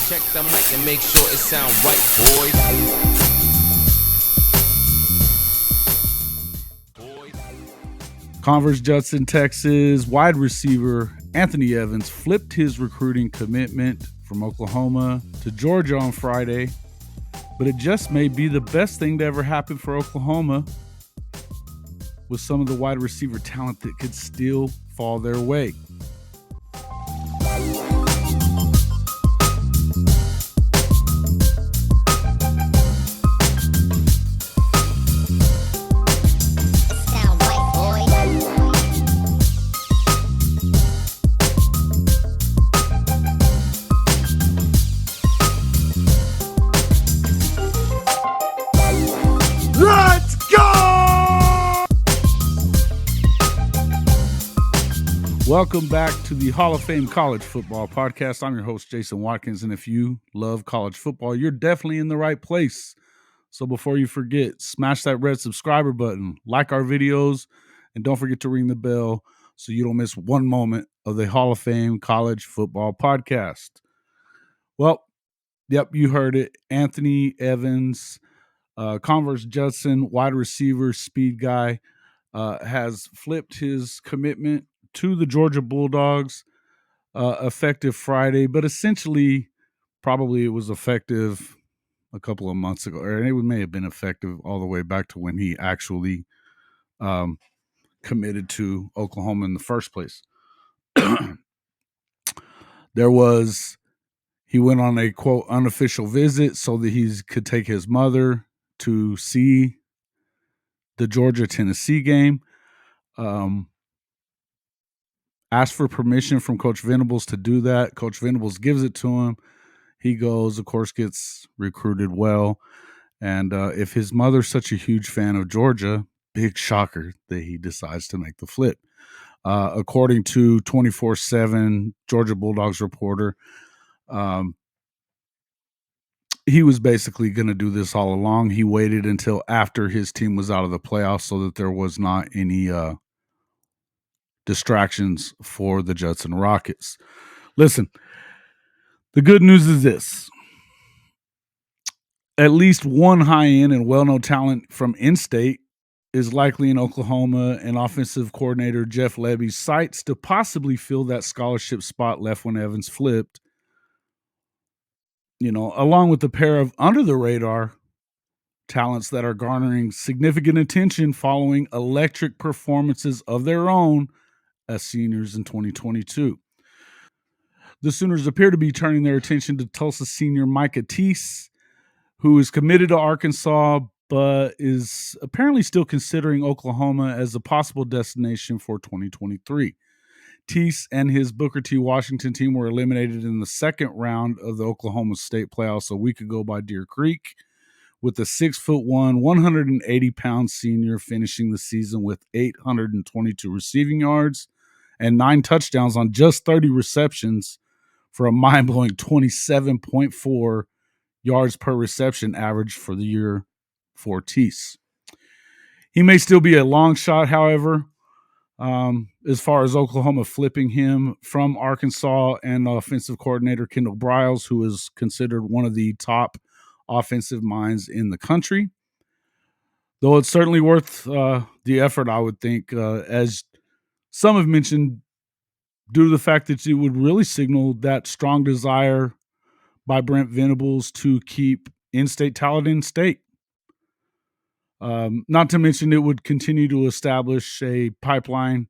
Check the mic and make sure it sound right, boys. Converse, Judson, Texas, wide receiver Anthony Evans flipped his recruiting commitment from Oklahoma to Georgia on Friday, but it just may be the best thing to ever happen for Oklahoma with some of the wide receiver talent that could still fall their way. Welcome back to the Hall of Fame College Football Podcast. I'm your host, Jason Watkins, and if you love college football, you're definitely in the right place. So before you forget, smash that red subscriber button, like our videos, and don't forget to ring the bell so you don't miss one moment of the Hall of Fame College Football Podcast. Well, yep, you heard it. Anthony Evans, Converse Judson, wide receiver, speed guy, has flipped his commitment to the Georgia Bulldogs effective Friday, but essentially probably it was effective a couple of months ago, or it may have been effective all the way back to when he actually committed to Oklahoma in the first place. He went on a quote unofficial visit so that he could take his mother to see the Georgia-Tennessee game. Asked for permission from Coach Venables to do that. Coach Venables gives it to him. He goes, of course, gets recruited well. And if his mother's such a huge fan of Georgia, big shocker that he decides to make the flip. According to 24/7 Georgia Bulldogs reporter, he was basically going to do this all along. He waited until after his team was out of the playoffs so that there was not any distractions for the Judson Rockets. Listen, the good news is this. At least one high-end and well-known talent from in-state is likely in Oklahoma, and offensive coordinator Jeff Lebby cites to possibly fill that scholarship spot left when Evans flipped. You know, along with a pair of under-the-radar talents that are garnering significant attention following electric performances of their own as seniors in 2022. The Sooners appear to be turning their attention to Tulsa senior Micah, who is committed to Arkansas, but is apparently still considering Oklahoma as a possible destination for 2023. Tease and his Booker T. Washington team were eliminated in the second round of the Oklahoma State playoffs a week ago by Deer Creek, with the 6'1", 180-pound senior finishing the season with 822 receiving yards and 9 touchdowns on just 30 receptions for a mind-blowing 27.4 yards per reception average for the year for Tease. He may still be a long shot, however, as far as Oklahoma flipping him from Arkansas and offensive coordinator Kendall Briles, who is considered one of the top offensive minds in the country. Though it's certainly worth the effort, I would think, as some have mentioned, due to the fact that it would really signal that strong desire by Brent Venables to keep in-state talent in state. Not to mention it would continue to establish a pipeline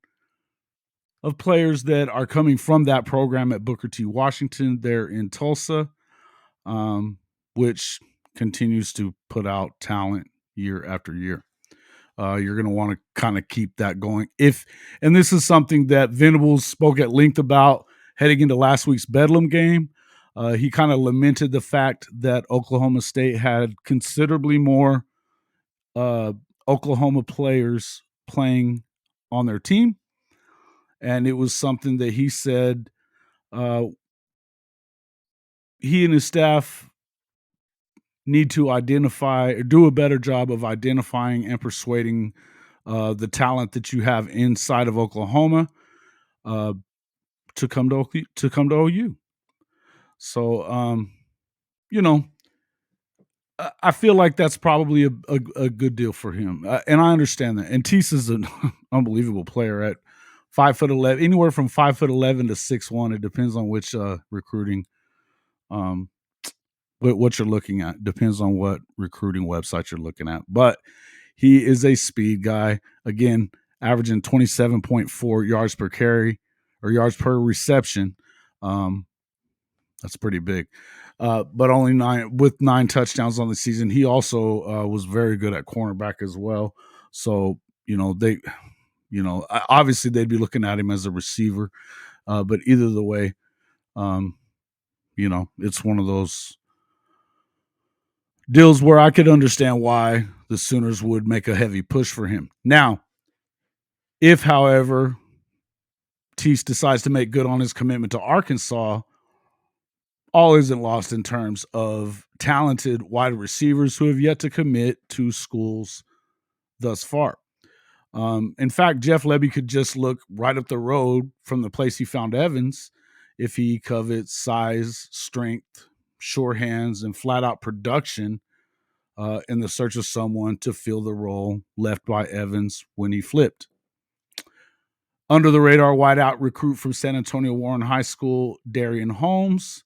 of players that are coming from that program at Booker T. Washington there in Tulsa, which continues to put out talent year after year. You're going to want to kind of keep that going. And this is something that Venables spoke at length about heading into last week's Bedlam game. He kind of lamented the fact that Oklahoma State had considerably more Oklahoma players playing on their team. And it was something that he said he and his staff need to identify or do a better job of identifying and persuading the talent that you have inside of Oklahoma to come to OU. So you know, I feel like that's probably a good deal for him, and I understand that. And Tease is an unbelievable player at 5'11", anywhere from 5'11" to 6'1". It depends on which recruiting, what you're looking at. Depends on what recruiting website you're looking at. But he is a speed guy. Again, averaging 27.4 yards per carry or yards per reception. That's pretty big. But only 9 touchdowns on the season. He also was very good at cornerback as well. So, obviously they'd be looking at him as a receiver. But either the way, it's one of those deals where I could understand why the Sooners would make a heavy push for him. Now, if, however, Tease decides to make good on his commitment to Arkansas, all isn't lost in terms of talented wide receivers who have yet to commit to schools thus far. In fact, Jeff Lebby could just look right up the road from the place he found Evans if he covets size, strength, sure hands, and flat-out production in the search of someone to fill the role left by Evans when he flipped. Under the radar wideout recruit from San Antonio Warren High School, Darian Holmes,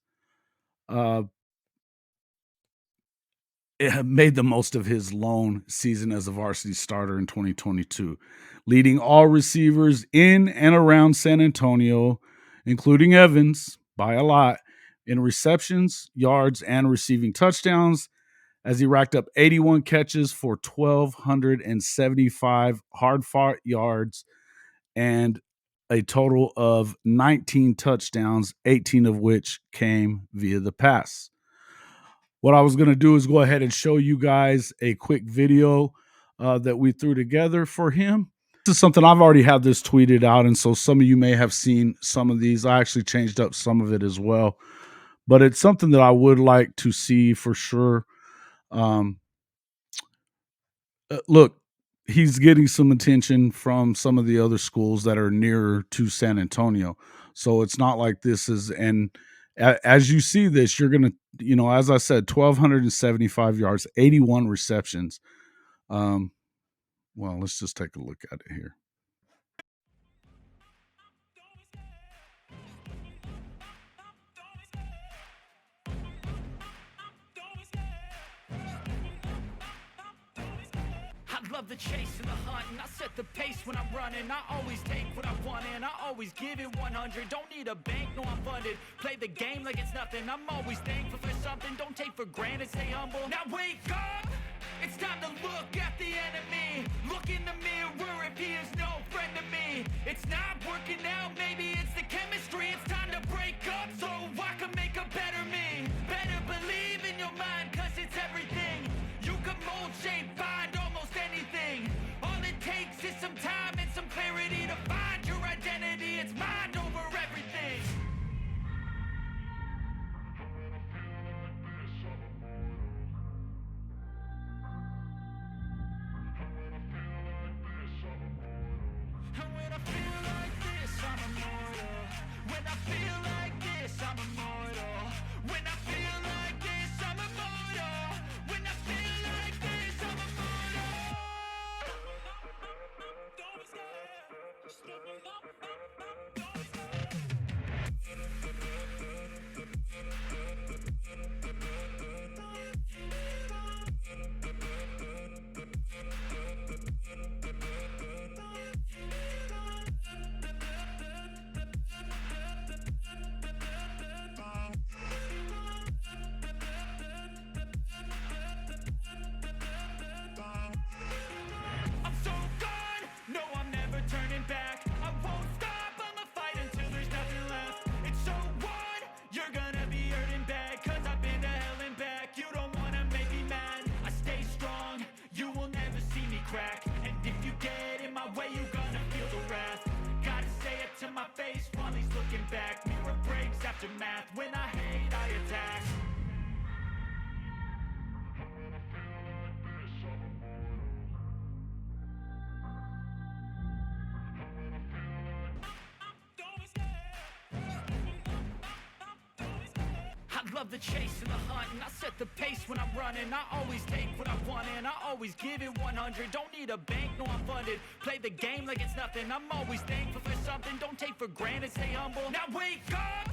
made the most of his lone season as a varsity starter in 2022, leading all receivers in and around San Antonio, including Evans, by a lot, in receptions, yards, and receiving touchdowns, as he racked up 81 catches for 1,275 hard-fought yards and a total of 19 touchdowns, 18 of which came via the pass. What I was going to do is go ahead and show you guys a quick video that we threw together for him. This is something I've already had this tweeted out, and so some of you may have seen some of these. I actually changed up some of it as well, but it's something that I would like to see for sure. Look, he's getting some attention from some of the other schools that are nearer to San Antonio. So it's not like this is, and as you see this, you're going to, as I said, 1,275 yards, 81 receptions. Well, let's just take a look at it here. I love the chase and the hunt, and I set the pace when I'm running. I always take what I want and I always give it 100. Don't need a bank, no, I'm funded. Play the game like it's nothing. I'm always thankful for something. Don't take for granted, stay humble. Now wake up! It's time to look at the enemy. Look in the mirror if he is no friend to me. It's not working out, maybe it's the chemistry. It's time to break up so I can make a better me. Better believe in your mind, cause it's everything. You can mold, shape, find almost anything. All it takes is some time and some clarity to find your identity. It's mind over everything. And when I feel like this, I'm immortal. When I feel like this, I'm immortal. When I feel like this, I'm immortal. When I feel like this, I'm immortal. Don't be scared. Don't be scared. I'm so gone, no, I'm never turning back. I won't stop, I'ma fight until there's nothing left. It's so what? You're gonna be hurting bad, cause I've been to hell and back. You don't wanna make me mad, I stay strong, you will never see me crack. And if you get in my way, you gonna feel the wrath. Gotta say it to my face while he's looking back. Mirror breaks after math, when I hate, I attack. I love the chase and the hunt, and I set the pace when I'm running. I always take what I want, and I always give it 100. Don't need a bank, no, I'm funded. Play the game like it's nothing. I'm always thankful for something. Don't take for granted, stay humble. Now wake up!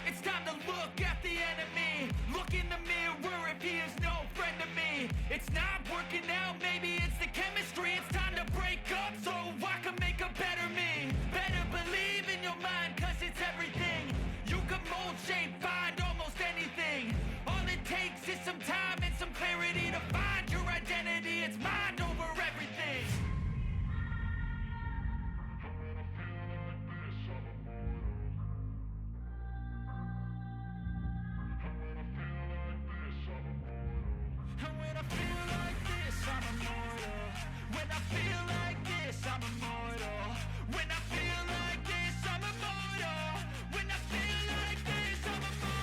It's time to look at the enemy. Look in the mirror if he is no friend to me. It's not working out, maybe it's the chemistry. It's time to break up so I can make a better me. Better believe in your mind, cause it's everything. You can mold, shape, find almost anything. All it takes is some time and some clarity to find your identity. It's mind over everything. And when I feel like this, I'm immortal. When I feel like this, I'm immortal. When I feel like this, I'm immortal. When I feel like this, I'm immortal.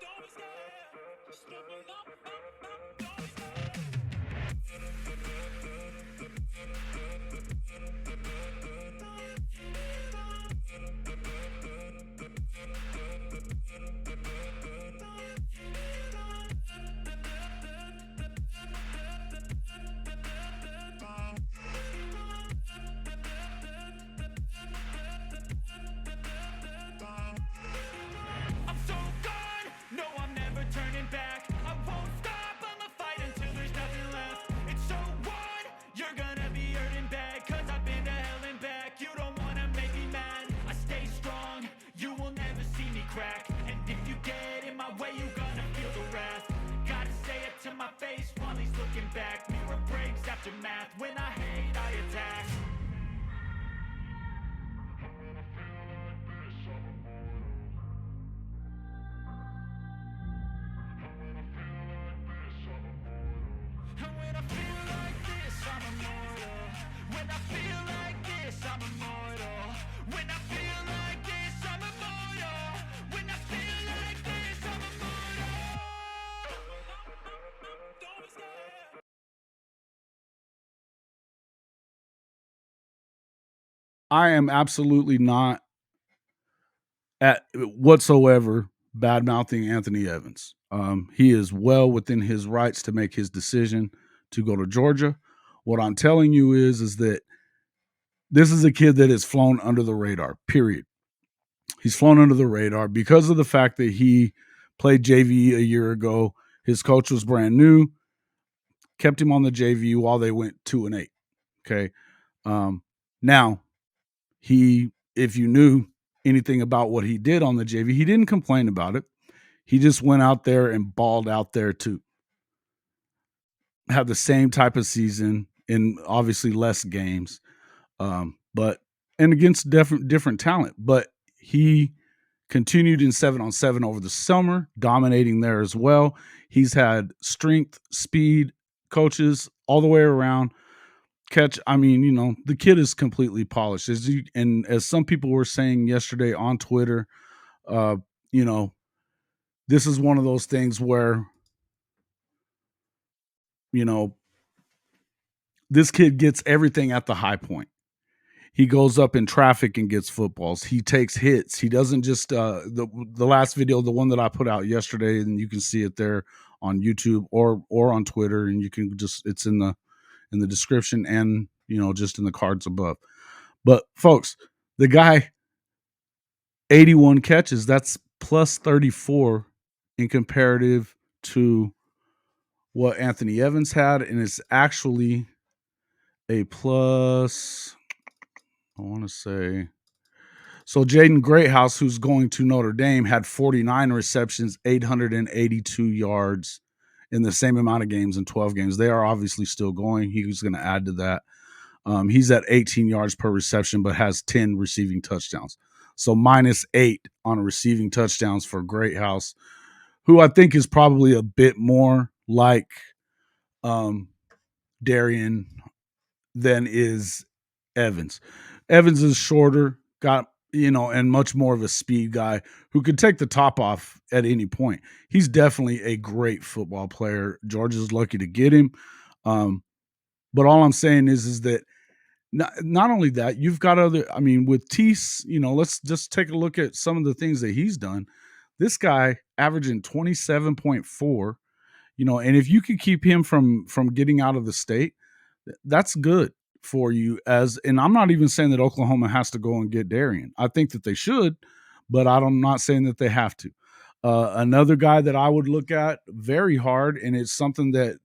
Don't be scared. Just step it up. Don't be scared. I'm so gone, no, I'm never turning back. I won't stop, I'ma fight until there's nothing left. It's so on, you're gonna be hurting bad, cause I've been to hell and back. You don't wanna make me mad, I stay strong, you will never see me crack. And if you get in my way, you gonna feel the wrath. Gotta say it to my face while he's looking back. Mirror breaks after math, when I hate, I attack. And when I feel like this, I'm immortal. When I feel like this, I'm immortal. When I feel like this, I'm immortal. When I feel like this, I'm immortal. Don't be scared. I am absolutely not at whatsoever bad mouthing Anthony Evans. He is well within his rights to make his decision to go to Georgia. What I'm telling you is that this is a kid that has flown under the radar, period. He's flown under the radar because of the fact that he played JV a year ago. His coach was brand new, kept him on the JV while they went 2-8. Okay. Now, if you knew anything about what he did on the JV, he didn't complain about it. He just went out there and balled out there to have the same type of season in obviously less games, but against different talent. But he continued in 7-on-7 over the summer, dominating there as well. He's had strength, speed, coaches all the way around. The kid is completely polished. As some people were saying yesterday on Twitter, this is one of those things where, this kid gets everything at the high point. He goes up in traffic and gets footballs. He takes hits. He doesn't just the last video, the one that I put out yesterday, and you can see it there on YouTube or on Twitter, and you can it's in the description and just in the cards above. But folks, the guy 81 catches, that's plus 34 in comparative to what Anthony Evans had, and it's actually a plus, I want to say. So Jaden Greathouse, who's going to Notre Dame, had 49 receptions, 882 yards in the same amount of games in 12 games. They are obviously still going. He's going to add to that. He's at 18 yards per reception, but has 10 receiving touchdowns. So -8 on receiving touchdowns for Greathouse, who I think is probably a bit more like Darian than is Evans. Evans is shorter, and much more of a speed guy who could take the top off at any point. He's definitely a great football player. Georgia's lucky to get him. But all I'm saying is that Not only that, you've got other. I mean, with Tease, let's just take a look at some of the things that he's done. This guy averaging 27.4. And if you could keep him from getting out of the state, that's good for you. And I'm not even saying that Oklahoma has to go and get Darian. I think that they should, but I'm not saying that they have to. Another guy that I would look at very hard, and it's something that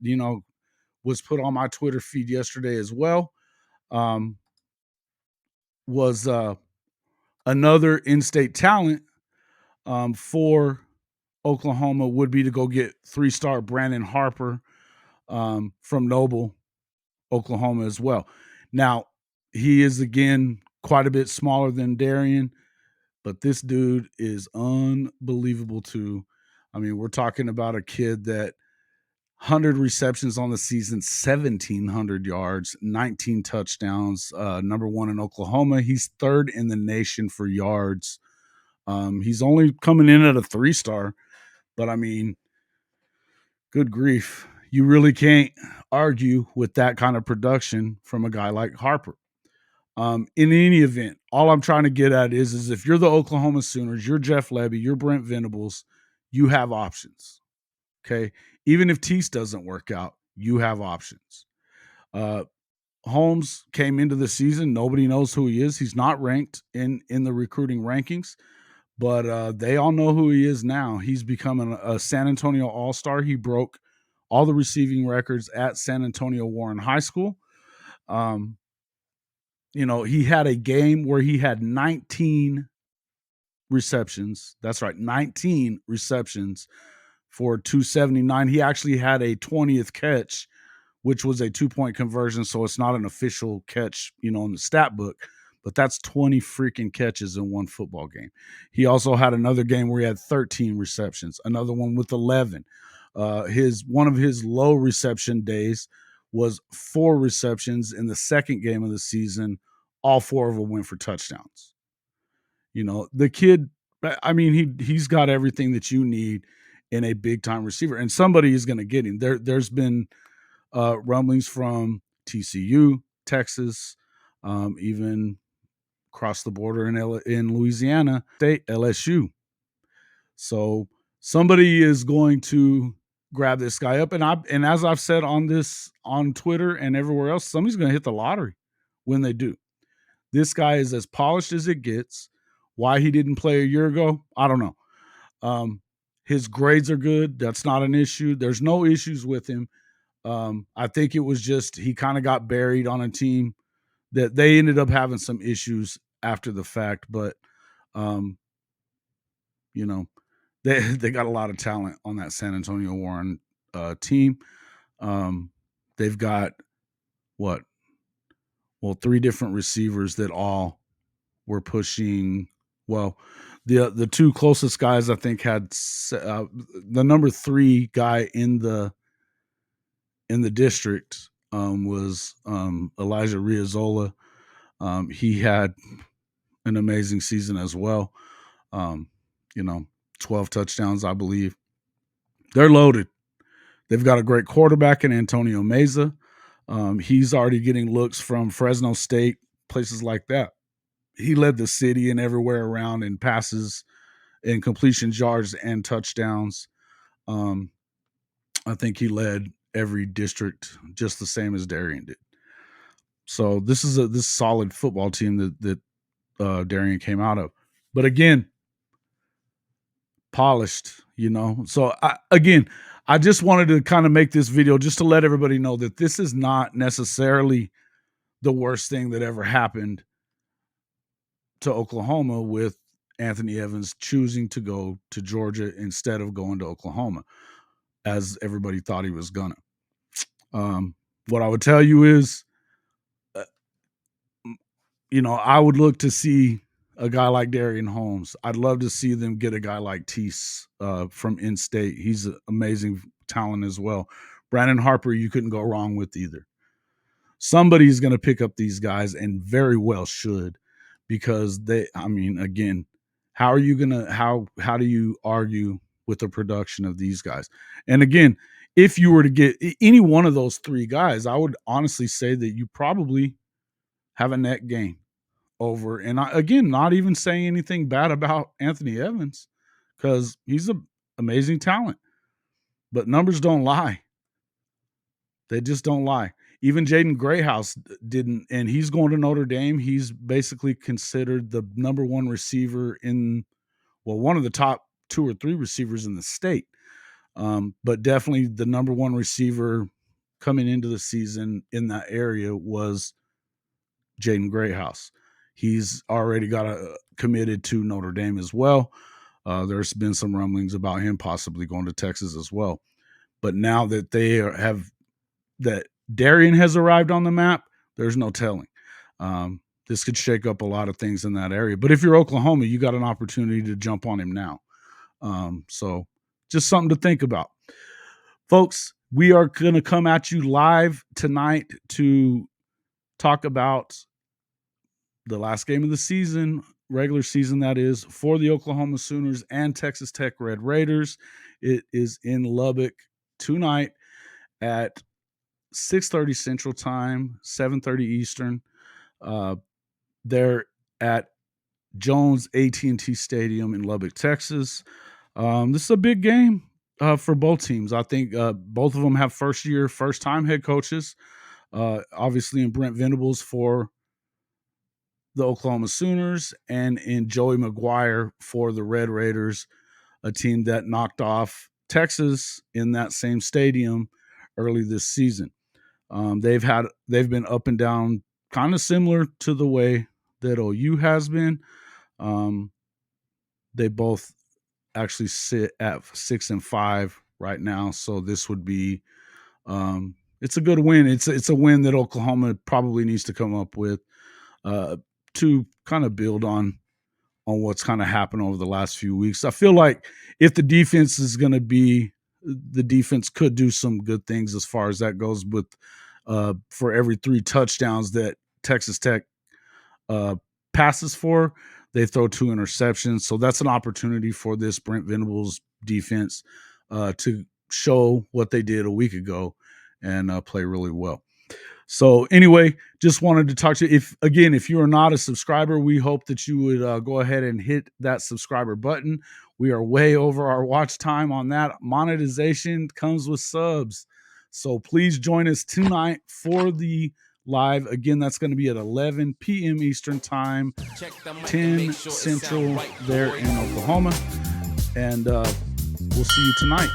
was put on my Twitter feed yesterday as well. Was another in-state talent for Oklahoma would be to go get 3-star Brandon Harper from Noble, Oklahoma as well. Now, he is, again, quite a bit smaller than Darian, but this dude is unbelievable too. I mean, we're talking about a kid that 100 receptions on the season, 1,700 yards, 19 touchdowns, number one in Oklahoma. He's third in the nation for yards. He's only coming in at a 3-star, but I mean, good grief. You really can't argue with that kind of production from a guy like Harper. In any event, all I'm trying to get at is if you're the Oklahoma Sooners, you're Jeff Lebby, you're Brent Venables, you have options. Okay. Even if Tease doesn't work out, you have options. Holmes came into the season. Nobody knows who he is. He's not ranked in the recruiting rankings, but they all know who he is now. He's become a San Antonio All-Star. He broke all the receiving records at San Antonio Warren High School. He had a game where he had 19 receptions. That's right, 19 receptions for 279. He actually had a 20th catch, which was a 2-point conversion, so it's not an official catch, in the stat book, but that's 20 freaking catches in one football game. He also had another game where he had 13 receptions, another one with 11. One of his low reception days was 4 receptions in the second game of the season. All 4 of them went for touchdowns. The kid, I mean, he's got everything that you need in a big-time receiver, and somebody is going to get him. There's been rumblings from TCU, Texas, even across the border in Louisiana State, LSU. So somebody is going to grab this guy up, and as I've said on Twitter and everywhere else, somebody's going to hit the lottery when they do. This guy is as polished as it gets. Why he didn't play a year ago, I don't know. His grades are good. That's not an issue. There's no issues with him. I think it was just he kind of got buried on a team that they ended up having some issues after the fact. But, they got a lot of talent on that San Antonio Warren team. They've got 3 different receivers that all were pushing. Well, the 2 closest guys I think had the number 3 guy in the district was Elijah Riazola. He had an amazing season as well. 12 touchdowns, I believe. They're loaded. They've got a great quarterback in Antonio Meza. He's already getting looks from Fresno State, places like that. He led the city and everywhere around in passes and completion yards and touchdowns. I think he led every district just the same as Darian did. So this is this solid football team that Darian came out of. But again, polished, So I just wanted to kind of make this video just to let everybody know that this is not necessarily the worst thing that ever happened to Oklahoma with Anthony Evans choosing to go to Georgia instead of going to Oklahoma, as everybody thought he was gonna. What I would tell you is, I would look to see a guy like Darian Holmes. I'd love to see them get a guy like Tease from in-state. He's an amazing talent as well. Brandon Harper, you couldn't go wrong with either. Somebody's going to pick up these guys, and very well should, because again, how are you going to, how do you argue with the production of these guys? And again, if you were to get any one of those 3 guys, I would honestly say that you probably have a net gain over. And again, not even saying anything bad about Anthony Evans because he's an amazing talent. But numbers don't lie. They just don't lie. Even Jaden Grayhouse didn't, and he's going to Notre Dame. He's basically considered the number one receiver one of the top 2 or 3 receivers in the state. But definitely the number one receiver coming into the season in that area was Jaden Grayhouse. He's already got committed to Notre Dame as well. There's been some rumblings about him possibly going to Texas as well. But now that that Darian has arrived on the map, there's no telling. This could shake up a lot of things in that area. But if you're Oklahoma, you got an opportunity to jump on him now. So just something to think about. Folks, we are going to come at you live tonight to talk about the last game of the season, regular season that is, for the Oklahoma Sooners and Texas Tech Red Raiders. It is in Lubbock tonight at 6:30 Central Time, 7:30 Eastern. They're at Jones AT&T Stadium in Lubbock, Texas. This is a big game for both teams. I think both of them have first-time head coaches. Obviously, in Brent Venables for the Oklahoma Sooners and in Joey McGuire for the Red Raiders, a team that knocked off Texas in that same stadium early this season. They've been up and down, kind of similar to the way that OU has been. They both actually sit at 6-5 right now, so this would be it's a good win. It's a win that Oklahoma probably needs to come up with to kind of build on what's kind of happened over the last few weeks. I feel like if the defense is going to be, the defense could do some good things as far as that goes with for every 3 touchdowns that Texas Tech passes for, they throw 2 interceptions. So that's an opportunity for this Brent Venables defense to show what they did a week ago and play really well. So anyway, just wanted to talk to you. If you are not a subscriber, we hope that you would go ahead and hit that subscriber button. We are way over our watch time on that. Monetization comes with subs. So please join us tonight for the live. Again, that's going to be at 11 p.m. Eastern Time, 10 Central there in Oklahoma. And we'll see you tonight.